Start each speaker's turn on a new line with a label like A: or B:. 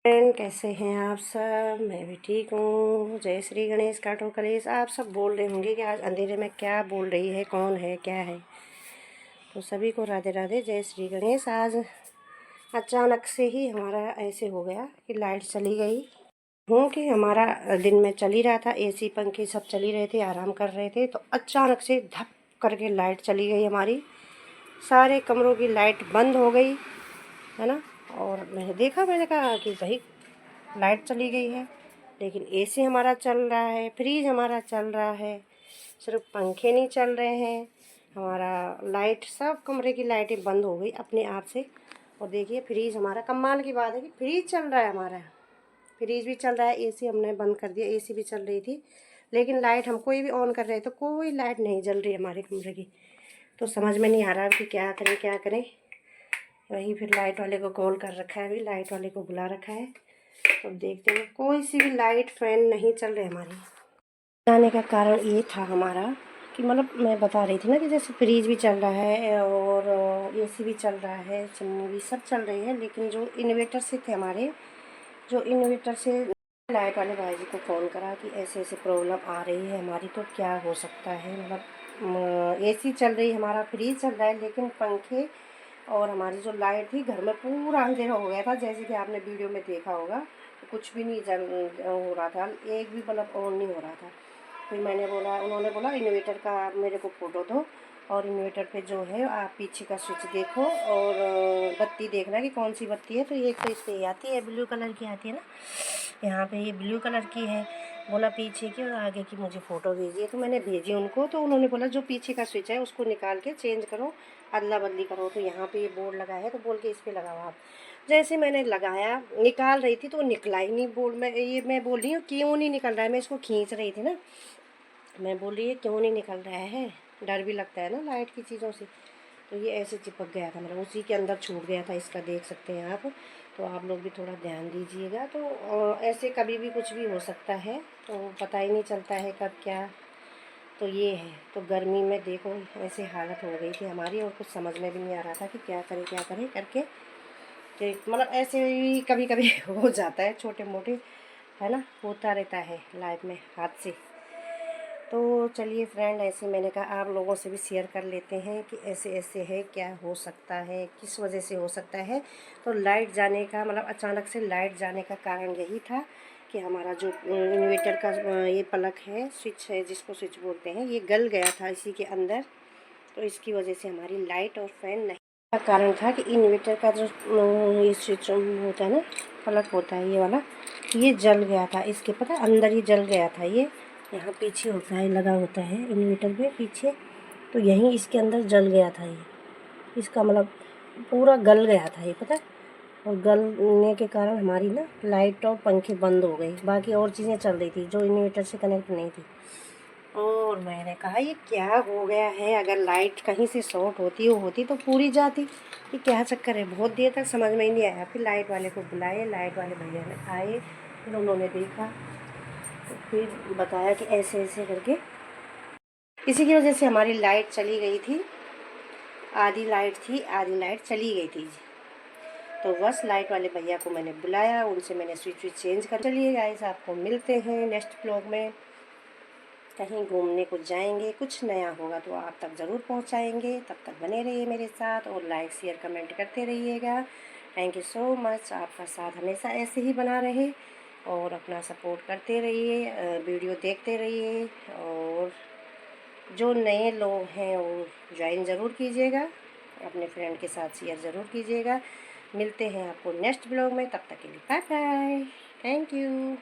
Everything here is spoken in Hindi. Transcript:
A: फ्रेंड, कैसे हैं आप सब। मैं भी ठीक हूँ। जय श्री गणेश काटो कलेश। आप सब बोल रहे होंगे कि आज अंधेरे में क्या बोल रही है, कौन है, क्या है। तो सभी को राधे राधे, जय श्री गणेश। आज अचानक से ही हमारा ऐसे हो गया कि लाइट चली गई हूँ कि हमारा दिन में चल ही रहा था, एसी पंखे सब चल ही रहे थे, आराम कर रहे थे। तो अचानक से धप करके लाइट चली गई हमारी। सारे कमरों की लाइट बंद हो गई है ना। और मैंने कहा कि भाई लाइट चली गई है, लेकिन एसी हमारा चल रहा है, फ्रीज हमारा चल रहा है, सिर्फ पंखे नहीं चल रहे हैं। हमारा लाइट, सब कमरे की लाइटें बंद हो गई अपने आप से। और देखिए फ्रीज हमारा, कमाल की बात है कि फ्रीज चल रहा है हमारा, फ्रीज भी चल रहा है, एसी हमने बंद कर दिया, एसी भी चल रही थी, लेकिन लाइट हम कोई भी ऑन कर रहे तो कोई लाइट नहीं जल रही हमारे कमरे की। तो समझ में नहीं आ रहा कि क्या करें क्या करें। वही फिर लाइट वाले को कॉल कर रखा है, अभी लाइट वाले को बुला रखा है। तो देखते हैं, कोई सी भी लाइट फैन नहीं चल रहे हमारी। जाने का कारण ये था हमारा कि मतलब मैं बता रही थी ना कि जैसे फ्रीज भी चल रहा है और एसी भी चल रहा है, चिमनी भी सब चल रही है, लेकिन जो इन्वर्टर से थे हमारे, जो इन्वर्टर से लाइट वाले भाई जी को फ़ोन करा कि ऐसे ऐसे प्रॉब्लम आ रही है हमारी, तो क्या हो सकता है। मतलब एसी चल रही है, हमारा फ्रीज चल रहा है, लेकिन पंखे और हमारी जो लाइट थी घर में पूरा अंधेरा हो गया था, जैसे कि आपने वीडियो में देखा होगा। तो कुछ भी नहीं हो रहा था, एक भी बल्ब ऑन नहीं हो रहा था। फिर मैंने बोला, उन्होंने बोला इन्वर्टर का मेरे को फ़ोटो दो, और इन्वर्टर पे जो है आप पीछे का स्विच देखो और बत्ती देखना कि कौन सी बत्ती है। तो ये तो इस पर आती है, ब्लू कलर की आती है ना, यहाँ पे ये ब्लू कलर की है। बोला पीछे की और आगे की मुझे फ़ोटो भेजिए, तो मैंने भेजी उनको। तो उन्होंने बोला जो पीछे का स्विच है उसको निकाल के चेंज करो, अदला बदली करो। तो यहाँ पे ये बोर्ड लगा है, तो बोल के इस पर लगाओ आप। जैसे मैंने लगाया, निकाल रही थी तो निकला ही नहीं बोर्ड में। ये मैं बोल रही हूँ क्यों नहीं निकल रहा है, मैं इसको खींच रही थी ना, मैं बोल रही है क्यों नहीं निकल रहा है, डर भी लगता है ना लाइट की चीज़ों से। तो ये ऐसे चिपक गया था, मतलब उसी के अंदर छूट गया था इसका, देख सकते हैं आप। तो आप लोग भी थोड़ा ध्यान दीजिएगा। तो ऐसे कभी भी कुछ भी हो सकता है, तो पता ही नहीं चलता है कब क्या। तो ये है, तो गर्मी में देखो ऐसे हालत हो गई थी हमारी, और कुछ समझ में भी नहीं आ रहा था कि क्या करें करके। तो मतलब ऐसे ही कभी कभी हो जाता है, छोटे मोटे है ना, होता रहता है लाइफ में हादसे। तो चलिए फ्रेंड, ऐसे मैंने कहा आप लोगों से भी शेयर कर लेते हैं कि ऐसे ऐसे है, क्या हो सकता है, किस वजह से हो सकता है। तो लाइट जाने का मतलब अचानक से लाइट जाने का कारण यही था कि हमारा जो इन्वर्टर का ये प्लग है, स्विच है जिसको स्विच बोलते हैं, ये गल गया था इसी के अंदर। तो इसकी वजह से हमारी लाइट और फैन नहीं का कारण था कि इन्वर्टर का जो ये स्विच होता है ना, प्लग होता है ये वाला, ये जल गया था। इसके पता अंदर ही जल गया था, ये यहाँ पीछे होता है, लगा होता है इन्वर्टर पे पीछे। तो यहीं इसके अंदर जल गया था ये, इसका मतलब पूरा गल गया था ये, पता। और गलने के कारण हमारी ना लाइट और पंखे बंद हो गए, बाकी और चीज़ें चल रही थी जो इन्वर्टर से कनेक्ट नहीं थी। और मैंने कहा ये क्या हो गया है, अगर लाइट कहीं से शॉर्ट होती तो पूरी जाती। ये क्या चक्कर है, बहुत देर तक समझ में ही नहीं आया। फिर लाइट वाले को बुलाए, लाइट वाले भैया ने आए, फिर उन्होंने देखा, तो फिर बताया कि ऐसे ऐसे करके इसी की वजह से हमारी लाइट चली गई थी। आधी लाइट थी, आधी लाइट चली गई थी। तो बस लाइट वाले भैया को मैंने बुलाया, उनसे मैंने स्विच चेंज कर। चलिए गाइस, आपको मिलते हैं नेक्स्ट ब्लॉग में। कहीं घूमने को जाएंगे, कुछ नया होगा तो आप तक ज़रूर पहुंचाएंगे। तब तक बने रहिए मेरे साथ और लाइक शेयर कमेंट करते रहिएगा। Thank you so much. आपका साथ हमेशा ऐसे ही बना रहे और अपना सपोर्ट करते रहिए, वीडियो देखते रहिए। और जो नए लोग हैं वो ज्वाइन ज़रूर कीजिएगा, अपने फ्रेंड के साथ शेयर ज़रूर कीजिएगा। मिलते हैं आपको नेक्स्ट ब्लॉग में, तब तक के लिए बाय बाय। Thank you.